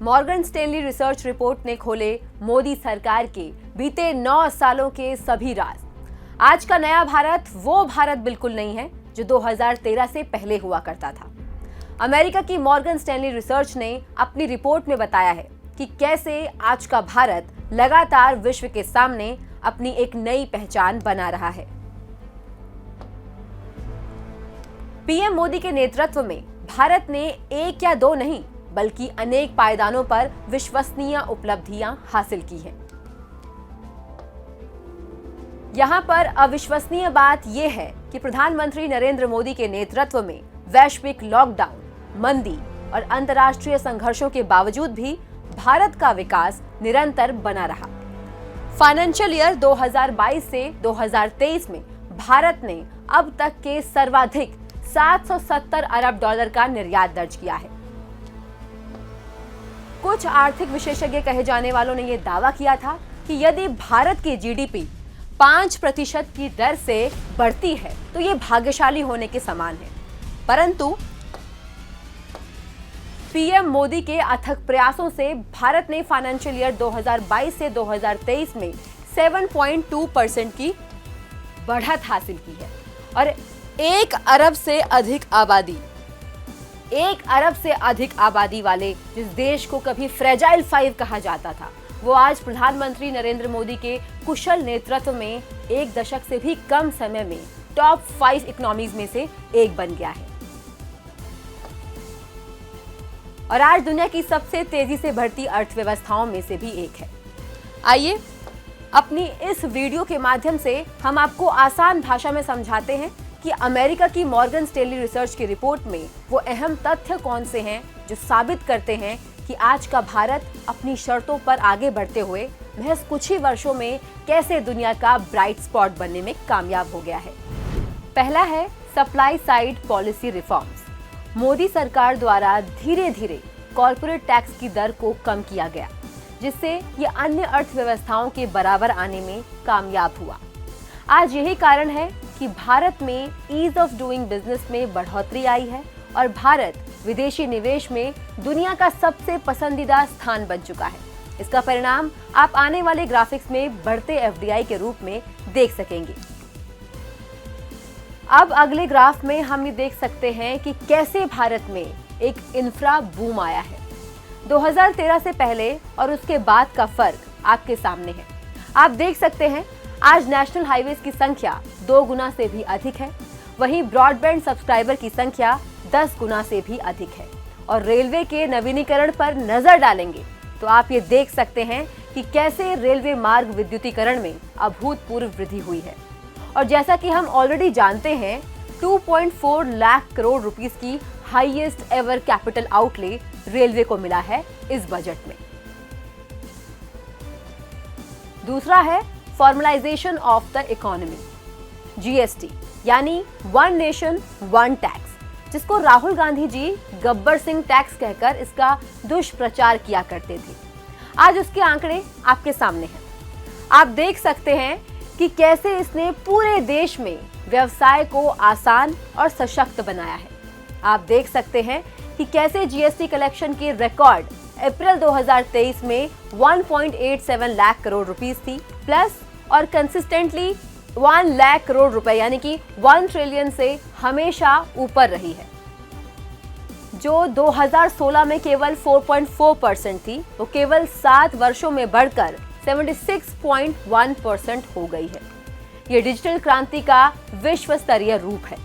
Morgan Stanley research report ने खोले मोदी सरकार के बीते 9 सालों के सभी राज। आज का नया भारत वो भारत बिल्कुल नहीं है जो 2013 से पहले हुआ करता था। अमेरिका की मॉर्गन स्टैनली रिसर्च ने अपनी रिपोर्ट में बताया है कि कैसे आज का भारत लगातार विश्व के सामने अपनी एक नई पहचान बना रहा है। पीएम मोदी के नेतृत्व में भारत ने एक या दो नहीं बल्कि अनेक पायदानों पर विश्वसनीय उपलब्धियां हासिल की हैं। यहां पर अविश्वसनीय बात यह है कि प्रधानमंत्री नरेंद्र मोदी के नेतृत्व में वैश्विक लॉकडाउन, मंदी और अंतर्राष्ट्रीय संघर्षों के बावजूद भी भारत का विकास निरंतर बना रहा। फाइनेंशियल ईयर 2022 से 2023 में भारत ने अब तक के सर्वाधिक 770 अरब डॉलर का निर्यात दर्ज किया है। कुछ आर्थिक विशेषज्ञ कहे जाने वालों ने यह दावा किया था कि यदि भारत की जीडीपी 5% की दर से बढ़ती है तो ये भाग्यशाली होने के समान है। परंतु पीएम मोदी के अथक प्रयासों से भारत ने फाइनेंशियल ईयर 2022 से 2023 में 7.2% की बढ़त हासिल की है और 1 अरब से अधिक आबादी वाले जिस देश को कभी फ्रेजाइल 5 कहा जाता था, वो आज प्रधानमंत्री नरेंद्र मोदी के कुशल नेतृत्व में 1 दशक से भी कम समय में टॉप 5 इकोनॉमीज में से एक बन गया है और आज दुनिया की सबसे तेजी से बढ़ती अर्थव्यवस्थाओं में से भी एक है। आइए अपनी इस वीडियो के माध्यम से हम आपको आसान भाषा में समझाते हैं कि अमेरिका की मॉर्गन स्टैनली रिसर्च की रिपोर्ट में वो अहम तथ्य कौन से हैं जो साबित करते हैं कि आज का भारत अपनी शर्तों पर आगे बढ़ते हुए महज कुछ ही वर्षों में कैसे दुनिया का ब्राइट स्पॉट बनने में कामयाब हो गया है। पहला है supply side policy reforms. Modi सरकार द्वारा धीरे धीरे कॉर्पोरेट टैक्स की दर को कम किया गया, जिससे ये अन्य अर्थव्यवस्थाओं के बराबर आने में कामयाब हुआ। आज यही कारण है कि भारत में ईज ऑफ डूइंग बिजनेस में बढ़ोतरी आई है और भारत विदेशी निवेश में दुनिया का सबसे पसंदीदा स्थान बन चुका है। इसका परिणाम आप आने वाले ग्राफिक्स में बढ़ते एफडीआई के रूप में देख सकेंगे। अब अगले ग्राफ में हम ये देख सकते हैं कि कैसे भारत में एक इंफ्रा बूम आया है। 2013 से पहले और उसके बाद का फर्क आपके सामने है। आप देख सकते हैं आज नेशनल हाईवेज की संख्या 2 गुना से भी अधिक है, वहीं ब्रॉडबैंड सब्सक्राइबर की संख्या 10 गुना से भी अधिक है और रेलवे के नवीनीकरण पर नजर डालेंगे तो आप ये देख सकते हैं कि कैसे रेलवे मार्ग विद्युतीकरण में अभूतपूर्व वृद्धि हुई है। और जैसा कि हम ऑलरेडी जानते हैं 2.4 लाख करोड़ रुपीस की highest ever capital outlay railway को मिला है इस बजट में। दूसरा है formalisation of the economy, GST, यानी वन नेशन वन टैक्स, जिसको राहुल गांधी जी गब्बर सिंह टैक्स कहकर इसका दुष्प्रचार किया करते थे। आज उसके आंकड़े आपके सामने हैं। आप देख सकते हैं कि कैसे इसने पूरे देश में व्यवसाय को आसान और सशक्त बनाया है। आप देख सकते हैं कि कैसे जीएसटी कलेक्शन की रिकॉर्ड अप्रैल 2023 में 1.87 लाख करोड़ रुपीस थी प्लस और कंसिस्टेंटली 1 लाख करोड़ रुपए यानी कि 1 ट्रिलियन से हमेशा ऊपर रही है, जो 2016 में केवल 4.4% थी, वो केवल 7 वर्षों में बढ़कर 76.1% हो गई है। ये डिजिटल क्रांति का विश्व स्तरीय रूप है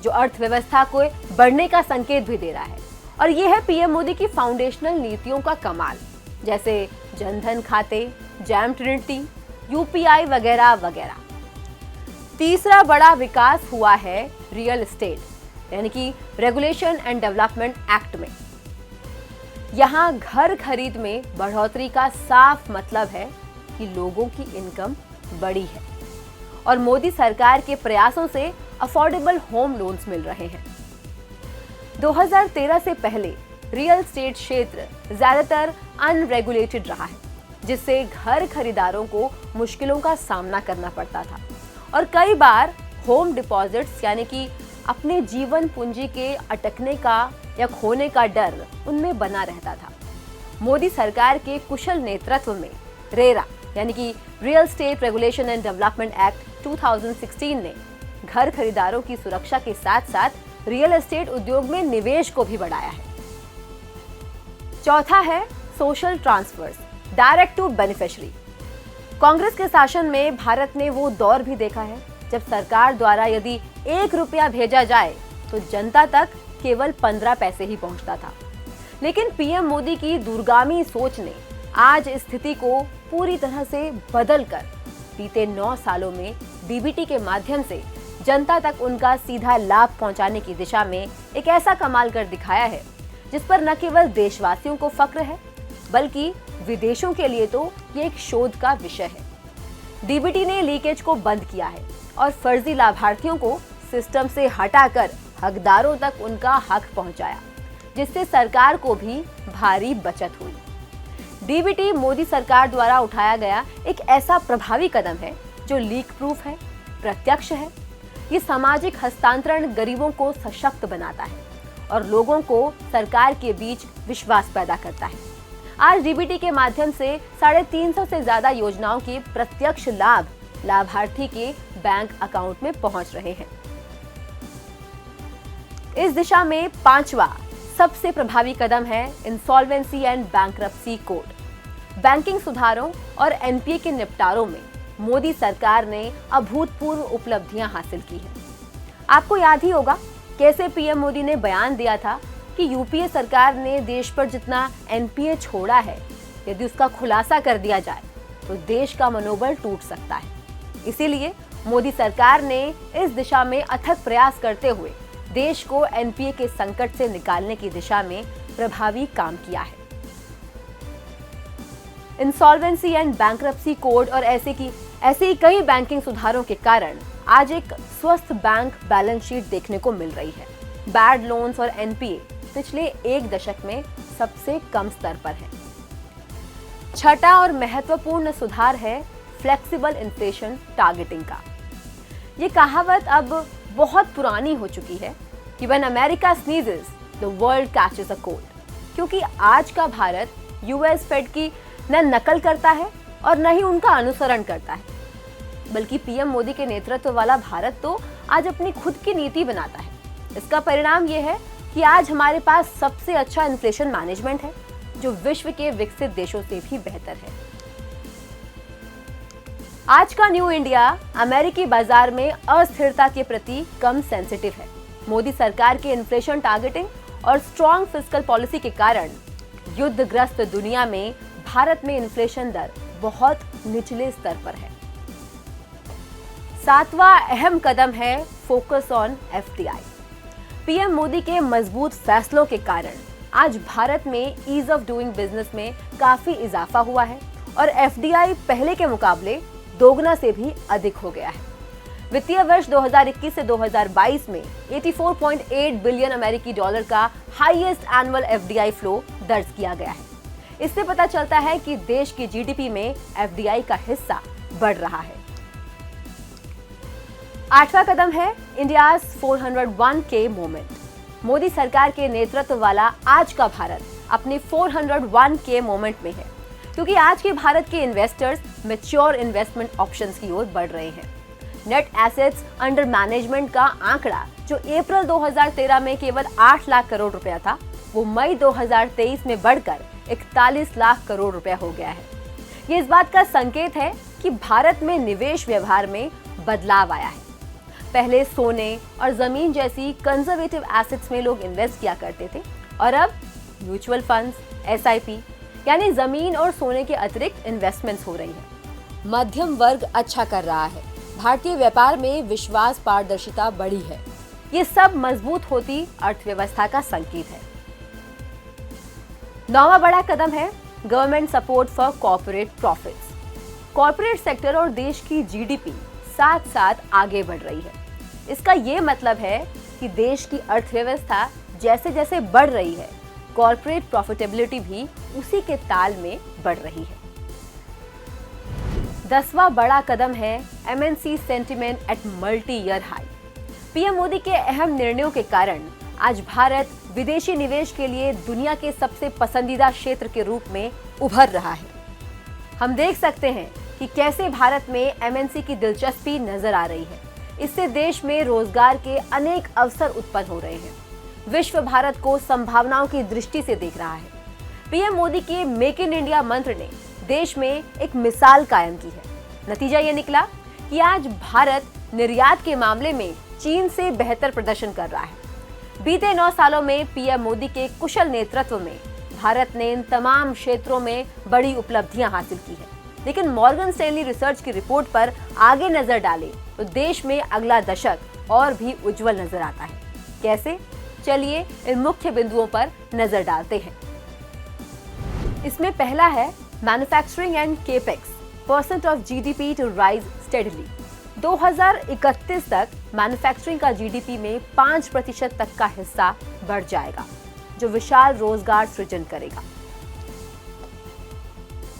जो अर्थव्यवस्था को बढ़ने का संकेत भी दे रहा है और ये है पीएम मोदी की फाउंडेशनल नीतियों का कमाल, जैसे जनधन खाते, जैम ट्रिनिटी, यूपीआई वगैरह वगैरह। तीसरा बड़ा विकास हुआ है रियल एस्टेट यानी कि रेगुलेशन एंड डेवलपमेंट एक्ट में। यहाँ घर खरीद में बढ़ोतरी का साफ मतलब है कि लोगों की इनकम बढ़ी है और मोदी सरकार के प्रयासों से अफोर्डेबल होम लोन्स मिल रहे हैं। 2013 से पहले रियल एस्टेट क्षेत्र ज्यादातर अनरेगुलेटेड रहा है, जिससे घर खरीदारों को मुश्किलों का सामना करना पड़ता था और कई बार होम डिपॉजिट्स यानी कि अपने जीवन पूंजी के अटकने का या खोने का डर उनमें बना रहता था। मोदी सरकार के कुशल नेतृत्व में रेरा यानी कि real estate regulation and development act 2016 ने घर खरीदारों की सुरक्षा के साथ साथ रियल एस्टेट उद्योग में निवेश को भी बढ़ाया है। चौथा है social transfers direct to beneficiary. Congress के शासन में भारत ने वो दौर भी देखा है जब सरकार द्वारा यदि 1 रुपया भेजा जाए तो जनता तक केवल 15 पैसे ही पहुंचता था। लेकिन पीएम मोदी की दूरगामी सोच ने आज स्थिति को पूरी तरह से बदलकर बीते 9 सालों में डीबीटी के माध्यम से जनता तक उनका सीधा लाभ पहुंचाने की दिशा में एक ऐसा कमाल कर दिखाया है जिस पर न केवल देशवासियों को फक्र है बल्कि विदेशों के लिए तो ये एक शोध का विषय है। डीबीटी ने लीकेज को बंद किया है और फर्जी लाभार्थियों को सिस्टम से हटाकर हकदारों तक उनका हक पहुंचाया, जिससे सरकार को भी भारी बचत हुई। डीबीटी मोदी सरकार द्वारा उठाया गया एक ऐसा प्रभावी कदम है जो लीक प्रूफ है, प्रत्यक्ष है। ये सामाजिक हस्तांतरण गरीबों को सशक्त बनाता है और लोगों को सरकार के बीच विश्वास पैदा करता है। आज डीबीटी के माध्यम से 350 से ज्यादा योजनाओं के प्रत्यक्ष लाभ लाभार्थी के बैंक अकाउंट में पहुंच रहे हैं। इस दिशा में 5वां सबसे प्रभावी कदम है insolvency and bankruptcy code. Banking सुधारों और एनपीए के निपटारों में मोदी सरकार ने अभूतपूर्व उपलब्धियां हासिल की हैं। आपको याद ही होगा कैसे पीएम मोदी ने बयान दिया था कि यूपीए सरकार ने देश पर जितना एनपीए छोड़ा है यदि उसका खुलासा कर दिया जाए तो देश का मनोबल टूट सकता है। इसीलिए मोदी सरकार ने इस दिशा में अथक प्रयास करते हुए देश को एनपीए के संकट से निकालने की दिशा में प्रभावी काम किया है। इंसॉल्वेंसी एंड बैंक्रप्सी कोड और ऐसे ही कई बैंकिंग सुधारों के कारण आज एक स्वस्थ बैंक बैलेंस शीट देखने को मिल रही है। बैड लोन्स और एनपीए पिछले 1 दशक में सबसे कम स्तर पर है। छठा और महत्वपूर्ण सुधार है फ्लेक्सिबल इन्फ्लेशन टारगेटिंग का। ये कहावत अब बहुत पुरानी हो चुकी है कि when America sneezes the world catches a cold, क्योंकि आज का भारत यूएस फेड की न नकल करता है और न ही उनका अनुसरण करता है, बल्कि पीएम मोदी के नेतृत्व वाला भारत तो आज अपनी खुद की नीति बनाता है। इसका परिणाम यह है कि आज हमारे पास सबसे अच्छा इन्फ्लेशन मैनेजमेंट है जो विश्व के विकसित देशों से भी बेहतर है। आज का न्यू इंडिया अमेरिकी बाजार में अस्थिरता के प्रति कम सेंसिटिव है। मोदी सरकार के इन्फ्लेशन टारगेटिंग और स्ट्रॉन्ग फिस्कल पॉलिसी के कारण युद्धग्रस्त दुनिया में भारत में इन्फ्लेशन दर बहुत निचले स्तर पर है। 7वां अहम कदम है focus on FDI. PM Modi के मजबूत फैसलों के कारण आज भारत में ईज ऑफ डूइंग बिजनेस में काफी इजाफा हुआ है और एफडीआई पहले के मुकाबले दोगुना से भी अधिक हो गया है। वित्तीय वर्ष 2021 से 2022 में 84.8 बिलियन अमेरिकी डॉलर का हाईएस्ट एनुअल एफडीआई फ्लो दर्ज किया गया है। इससे पता चलता है कि देश की जीडीपी में एफडीआई का हिस्सा बढ़ रहा है। 8वां कदम है इंडियाज 401k मोमेंट। मोदी सरकार के नेतृत्व वाला आज का भारत अपने 401k मोमेंट में है, क्योंकि आज के भारत के इन्वेस्टर्स मैच्योर इन्वेस्टमेंट ऑप्शंस की ओर बढ़ रहे हैं। नेट एसेट्स अंडर मैनेजमेंट का आंकड़ा जो अप्रैल 2013 में केवल 8 लाख करोड़ रुपया था, वो मई 2023 में बढ़कर 41 लाख करोड़ रुपया हो गया है। ये इस बात का संकेत है कि भारत में निवेश व्यवहार में बदलाव आया है। पहले सोने और जमीन जैसी कंजर्वेटिव एसेट्स में लोग इन्वेस्ट किया करते थे और अब म्यूचुअल फंड्स, एसआईपी यानी जमीन और सोने के अतिरिक्त इन्वेस्टमेंट्स हो रही हैं। मध्यम वर्ग अच्छा कर रहा है। भारतीय व्यापार में विश्वास, पारदर्शिता बढ़ी है। ये सब मजबूत होती अर्थव्यवस्था का संकेत है। 9वां बड़ा कदम है government support for corporate profits. Corporate sector और देश की जीडीपी साथ साथ आगे बढ़ रही है। इसका ये मतलब है कि देश की अर्थव्यवस्था जैसे जैसे बढ़ रही है, कॉर्पोरेट प्रॉफिटेबिलिटी भी उसी के ताल में बढ़ रही है। 10वां बड़ा कदम है MNC sentiment at multi year high. PM Modi के अहम निर्णयों के कारण आज भारत विदेशी निवेश के लिए दुनिया के सबसे पसंदीदा क्षेत्र के रूप में उभर रहा है। हम देख सकते हैं कि कैसे भारत में एमएनसी की दिलचस्पी नजर आ रही है। इससे देश में रोजगार के अनेक अवसर उत्पन्न हो रहे हैं। विश्व भारत को संभावनाओं की दृष्टि से देख रहा है। पीएम मोदी के मेक इन इंडिया मंत्र ने देश में एक मिसाल कायम की है। नतीजा ये निकला कि आज भारत निर्यात के मामले में चीन से बेहतर प्रदर्शन कर रहा है। बीते 9 सालों में पीएम मोदी के कुशल नेतृत्व में भारत ने इन तमाम क्षेत्रों में बड़ी उपलब्धियां हासिल की है। लेकिन मॉर्गन स्टैनली रिसर्च की रिपोर्ट पर आगे नजर डालें तो देश में अगला दशक और भी उज्जवल नजर आता है। कैसे? चलिए इन मुख्य बिंदुओं पर नजर डालते हैं। इसमें पहला है manufacturing and capex percent of GDP to rise steadily. 2031 तक मैन्युफैक्चरिंग का जीडीपी में 5% तक का हिस्सा बढ़ जाएगा, जो विशाल रोजगार सृजन करेगा।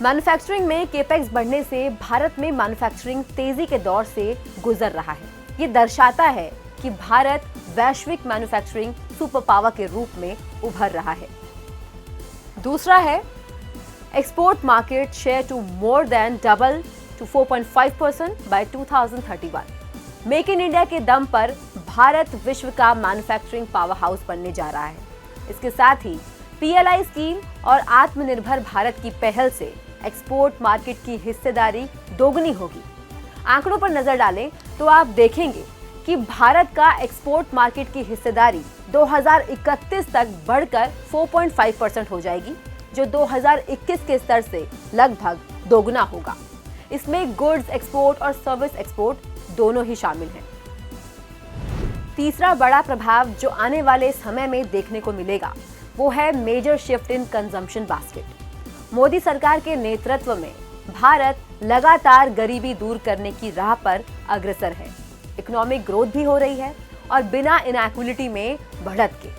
मैन्युफैक्चरिंग में केपेक्स बढ़ने से भारत में मैन्युफैक्चरिंग तेजी के दौर से गुजर रहा है। ये दर्शाता है कि भारत वैश्विक मैन्युफैक्चरिंग सुपर पावर के रूप में उभर रहा है। दूसरा है export market share to more than double to 4.5% by 2031। Make in India के दम पर भारत विश्व का मैन्युफैक्चरिंग पावर हाउस बनने जा रहा है। इसके साथ ही पीएलआई स्कीम और आत्मनिर्भर भारत की पहल से एक्सपोर्ट मार्केट की हिस्सेदारी दोगुनी होगी। आंकड़ों पर नजर डालें तो आप देखेंगे कि भारत का एक्सपोर्ट मार्केट की हिस्सेदारी 2031 तक बढ़कर 4.5% हो जाएगी, जो 2021 के स्तर से लगभग दोगुना होगा। इसमें गुड्स एक्सपोर्ट और सर्विस एक्सपोर्ट दोनों ही शामिल हैं। तीसरा बड़ा प्रभाव जो आने वाले समय में देखने को मिलेगा वो है major shift in consumption basket. Modi सरकार के नेतृत्व में भारत लगातार गरीबी दूर करने की राह पर अग्रसर है। इकोनॉमिक ग्रोथ भी हो रही है और बिना इनइक्वालिटी में बढ़त के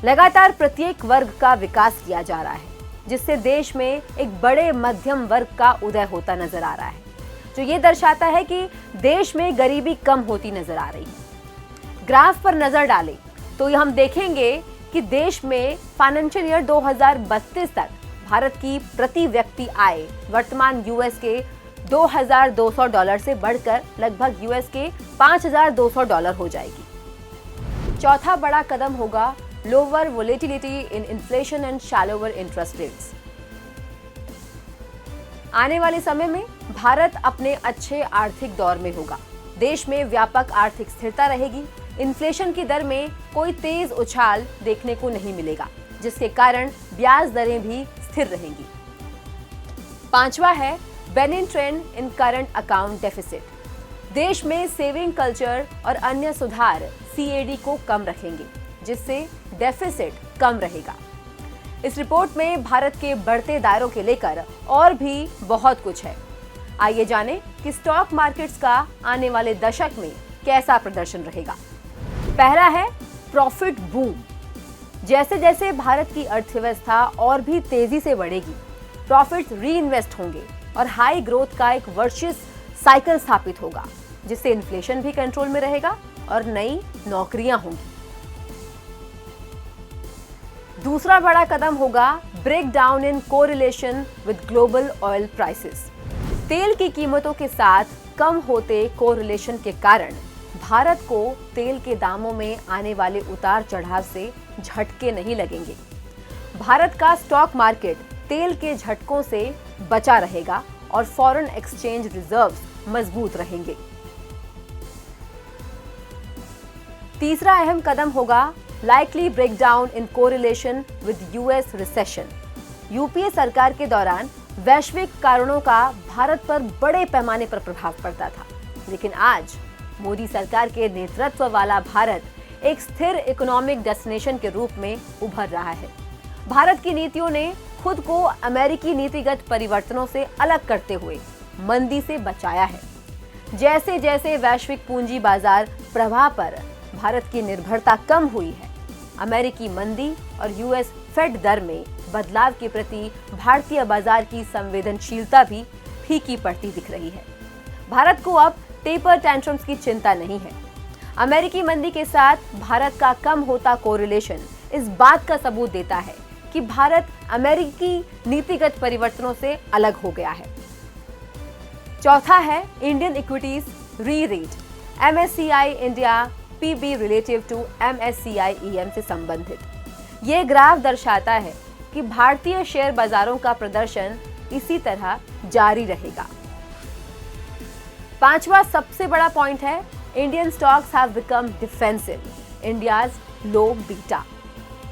लगातार प्रत्येक वर्ग का विकास किया जा रहा है, जिससे देश में एक बड़े मध्यम वर्ग का उदय होता नजर आ रहा है, जो ये दर्शाता है कि देश में गरीबी कम होती नजर आ रही है। ग्राफ पर नजर डालें तो हम देखेंगे कि देश में फाइनेंशियल ईयर 2032 तक भारत की प्रति व्यक्ति आय वर्तमान यूएस के $2,200 से बढ़कर लगभग यूएस के $5,200 हो जाएगी। चौथा बड़ा कदम होगा lower volatility in inflation and shallower interest rates. आने वाले समय में भारत अपने अच्छे आर्थिक दौर में होगा। देश में व्यापक आर्थिक स्थिरता रहेगी। इन्फ्लेशन की दर में कोई तेज उछाल देखने को नहीं मिलेगा, जिसके कारण ब्याज दरें भी स्थिर रहेंगी। पांचवा है बेनिन ट्रेंड इन करंट अकाउंट डेफिसिट। देश में सेविंग कल्चर और अन्य सुधार सीएडी को कम रखेंगे, जिससे डेफिसिट कम रहेगा। इस रिपोर्ट में भारत के बढ़ते दायरों के लेकर और भी बहुत कुछ है। आइए जानें कि स्टॉक मार्केट्स का आने वाले दशक में कैसा प्रदर्शन रहेगा। पहला है प्रॉफिट बूम। जैसे जैसे भारत की अर्थव्यवस्था और भी तेजी से बढ़ेगी, प्रॉफिट्स रीइन्वेस्ट होंगे और हाई ग्रोथ का एक वर्चुअस साइकिल स्थापित होगा, जिससे इन्फ्लेशन भी कंट्रोल में रहेगा और नई नौकरियां होंगी। दूसरा बड़ा कदम होगा break down in correlation with global oil prices. तेल की कीमतों के साथ कम होते कोरिलेशन के कारण भारत को तेल के दामों में आने वाले उतार चढ़ाव से झटके नहीं लगेंगे। भारत का स्टॉक मार्केट तेल के झटकों से बचा रहेगा और फॉरेन एक्सचेंज रिजर्व्स मजबूत रहेंगे। तीसरा अहम कदम होगा likely breakdown in correlation with US recession. UPA सरकार के दौरान वैश्विक कारणों का भारत पर बड़े पैमाने पर प्रभाव पड़ता था, लेकिन आज मोदी सरकार के नेतृत्व वाला भारत एक स्थिर इकोनॉमिक डेस्टिनेशन के रूप में उभर रहा है। भारत की नीतियों ने खुद को अमेरिकी नीतिगत परिवर्तनों से अलग करते हुए मंदी से बचाया है। जैसे जैसे वैश्विक पूंजी बाजार प्रवाह पर भारत की निर्भरता कम हुई है, अमेरिकी मंदी और यूएस फेड दर में बदलाव के प्रति भारतीय बाजार की संवेदनशीलता भी फीकी पड़ती दिख रही है। भारत को अब टेपर टेंट्रम्स की चिंता नहीं है। अमेरिकी मंदी के साथ भारत का कम होता कोरिलेशन इस बात का सबूत देता है कि भारत अमेरिकी नीतिगत परिवर्तनों से अलग हो गया है। चौथा है Indian equities re-rate, MSCI India PB relative to MSCI EM से संबंधित। ये ग्राफ दर्शाता है कि भारतीय शेयर बाजारों का प्रदर्शन इसी तरह जारी रहेगा। पांचवा सबसे बड़ा पॉइंट है Indian stocks have become defensive, India's low beta.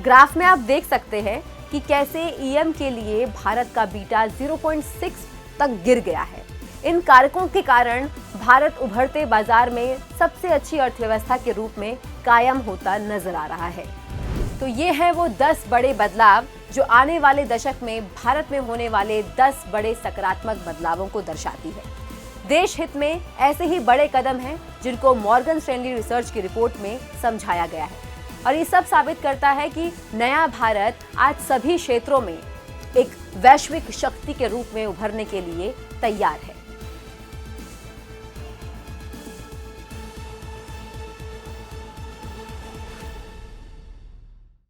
Graph में आप देख सकते हैं कि कैसे EM के लिए भारत का बीटा 0.6 तक गिर गया है। इन कारकों के कारण भारत उभरते बाजार में सबसे अच्छी अर्थव्यवस्था के रूप में कायम होता नजर आ रहा है। तो ये हैं वो 10 बड़े बदलाव जो आने वाले दशक में भारत में होने वाले 10 बड़े सकारात्मक बदलावों को दर्शाती है। देश हित में ऐसे ही बड़े कदम हैं जिनको मॉर्गन स्टैनली रिसर्च की रिपोर्ट में समझाया गया है और ये सब साबित करता है कि नया भारत आज सभी क्षेत्रों में एक वैश्विक शक्ति के रूप में उभरने के लिए तैयार है।